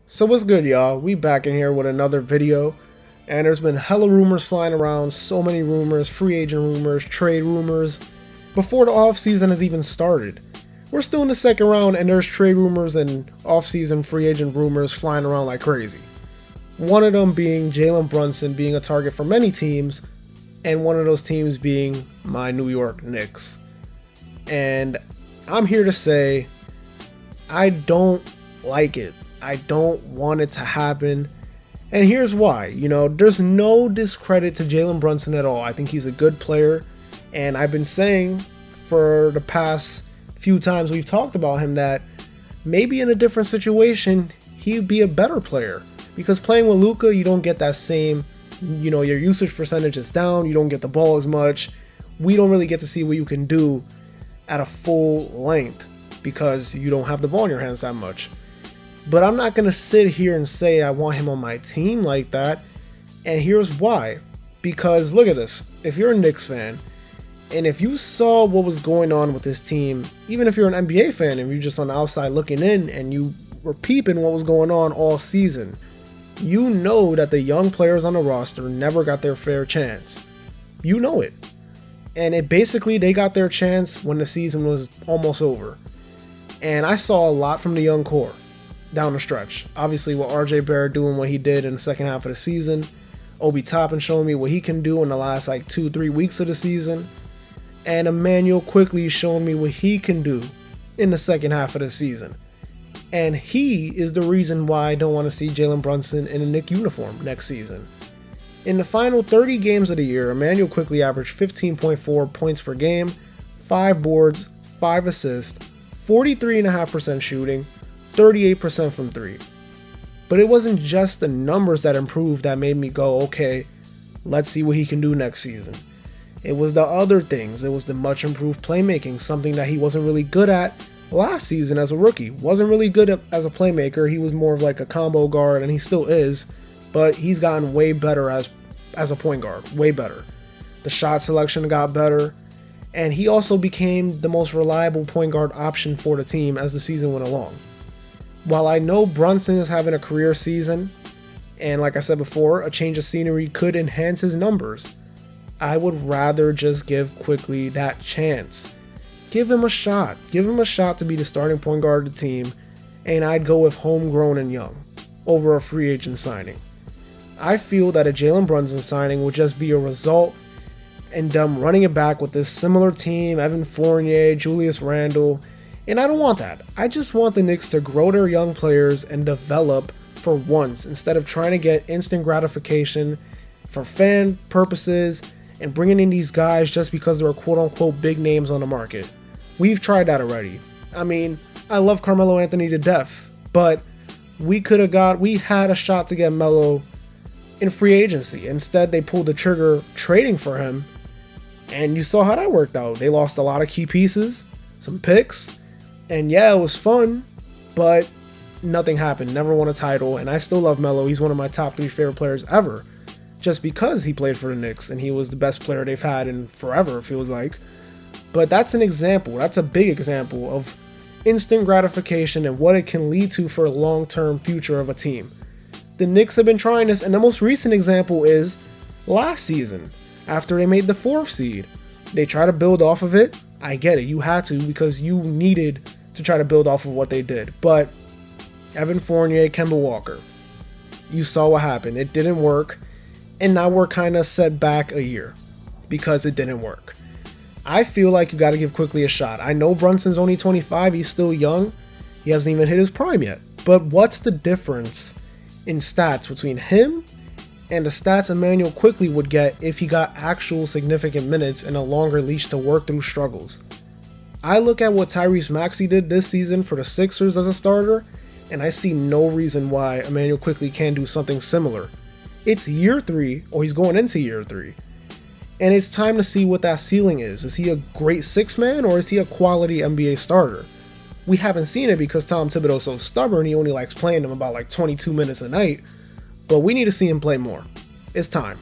So what's good, y'all? We back in here with another video, and there's been hella rumors flying around, so many rumors, free agent rumors, trade rumors, before the offseason has even started. We're still in the second round, and there's trade rumors and offseason free agent rumors flying around like crazy. One of them being Jalen Brunson being a target for many teams, and one of those teams being my New York Knicks. And I'm here to say, I don't like it. I don't want it to happen. And here's why. There's no discredit to Jalen Brunson at all. I think he's a good player. And I've been saying for the past few times we've talked about him that maybe in a different situation, he'd be a better player. Because playing with Luka, you don't get that same, your usage percentage is down. You don't get the ball as much. We don't really get to see what you can do at a full length because you don't have the ball in your hands that much. But I'm not going to sit here and say I want him on my team like that. And here's why. Because look at this. If you're a Knicks fan, and if you saw what was going on with this team, even if you're an NBA fan and you're just on the outside looking in and you were peeping what was going on all season, you know that the young players on the roster never got their fair chance. You know it. And they got their chance when the season was almost over. And I saw a lot from the young core down the stretch. Obviously with RJ Barrett doing what he did in the second half of the season, Obi Toppin showing me what he can do in the last 2-3 weeks of the season, and Emmanuel Quickly showing me what he can do in the second half of the season. And he is the reason why I don't want to see Jalen Brunson in a Knick uniform next season. In the final 30 games of the year, Emmanuel Quickly averaged 15.4 points per game, 5 boards, 5 assists, 43.5% shooting, 38% from 3. But it wasn't just the numbers that improved that made me go, okay, let's see what he can do next season. It was the other things. It was the much improved playmaking, something that he wasn't really good at last season as a rookie. Wasn't really good as a playmaker. He was more of like a combo guard, and he still is, but he's gotten way better as a point guard, way better. The shot selection got better, and he also became the most reliable point guard option for the team as the season went along. While I know Brunson is having a career season, and like I said before, a change of scenery could enhance his numbers, I would rather just give Quickly that chance. Give him a shot. Give him a shot to be the starting point guard of the team, and I'd go with homegrown and young over a free agent signing. I feel that a Jalen Brunson signing would just be a result and them running it back with this similar team, Evan Fournier, Julius Randle. And I don't want that. I just want the Knicks to grow their young players and develop for once instead of trying to get instant gratification for fan purposes and bringing in these guys just because they're quote-unquote big names on the market. We've tried that already. I mean, I love Carmelo Anthony to death, but we had a shot to get Melo in free agency. Instead, they pulled the trigger trading for him, and you saw how that worked out. They lost a lot of key pieces, some picks, and yeah, it was fun, but nothing happened. Never won a title, and I still love Melo. He's one of my top 3 favorite players ever, just because he played for the Knicks, and he was the best player they've had in forever, it feels like. But that's an example. That's a big example of instant gratification and what it can lead to for a long-term future of a team. The Knicks have been trying this, and the most recent example is last season, after they made the 4th seed. They try to build off of it. I get it. You had to because you needed to try to build off of what they did. But Evan Fournier, Kemba Walker, you saw what happened. It didn't work. And now we're kind of set back a year because it didn't work. I feel like you got to give Quickly a shot. I know Brunson's only 25. He's still young. He hasn't even hit his prime yet. But what's the difference in stats between him and the stats Emmanuel Quickly would get if he got actual significant minutes and a longer leash to work through struggles? I look at what Tyrese Maxey did this season for the Sixers as a starter, and I see no reason why Emmanuel Quickly can't do something similar. It's year 3, or he's going into year 3, and it's time to see what that ceiling is. Is he a great 6-man, or is he a quality NBA starter? We haven't seen it because Tom Thibodeau's so stubborn, he only likes playing him about 22 minutes a night. But we need to see him play more. It's time.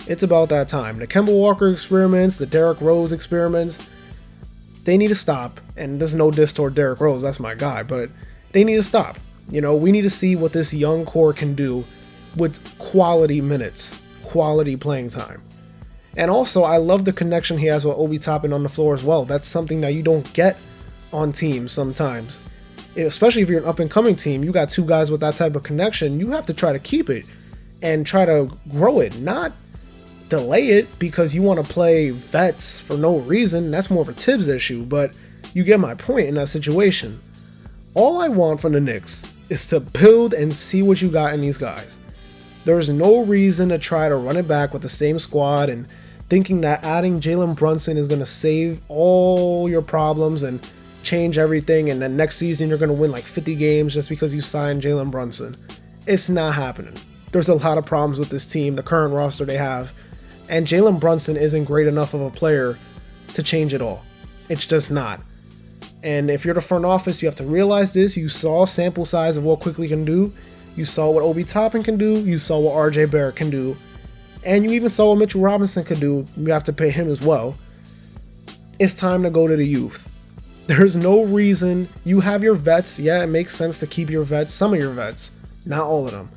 It's about that time. The Kemba Walker experiments, the Derrick Rose experiments, they need to stop. And there's no diss toward Derrick Rose, that's my guy, but they need to stop. You know, we need to see what this young core can do with quality minutes, quality playing time. And also, I love the connection he has with Obi Toppin on the floor as well. That's something that you don't get on teams sometimes. Especially if you're an up-and-coming team, you got two guys with that type of connection, you have to try to keep it and try to grow it, not delay it because you want to play vets for no reason. That's more of a Tibbs issue, but you get my point in that situation. All I want from the Knicks is to build and see what you got in these guys. There's no reason to try to run it back with the same squad and thinking that adding Jalen Brunson is going to save all your problems and change everything, and then next season you're going to win like 50 games just because you signed Jalen Brunson. It's not happening. There's a lot of problems with this team, the current roster they have, and Jalen Brunson isn't great enough of a player to change it all. It's just not. And if you're the front office, you have to realize this. You saw sample size of what Quickly can do. You saw what Obi Toppin can do. You saw what RJ Barrett can do. And you even saw what Mitchell Robinson could do. You have to pay him as well. It's time to go to the youth. There's no reason. You have your vets. Yeah, it makes sense to keep your vets. Some of your vets. Not all of them.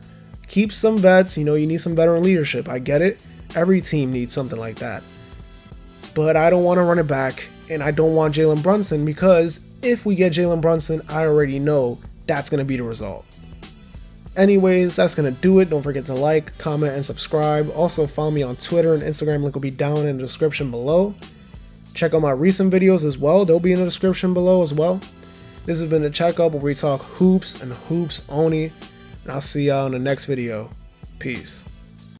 Keep some vets. You know, you need some veteran leadership. I get it. Every team needs something like that. But I don't want to run it back. And I don't want Jalen Brunson, because if we get Jalen Brunson, I already know that's going to be the result. Anyways, that's going to do it. Don't forget to like, comment, and subscribe. Also, follow me on Twitter and Instagram. Link will be down in the description below. Check out my recent videos as well. They'll be in the description below as well. This has been the Checkup, where we talk hoops and hoops only. And I'll see y'all in the next video. Peace.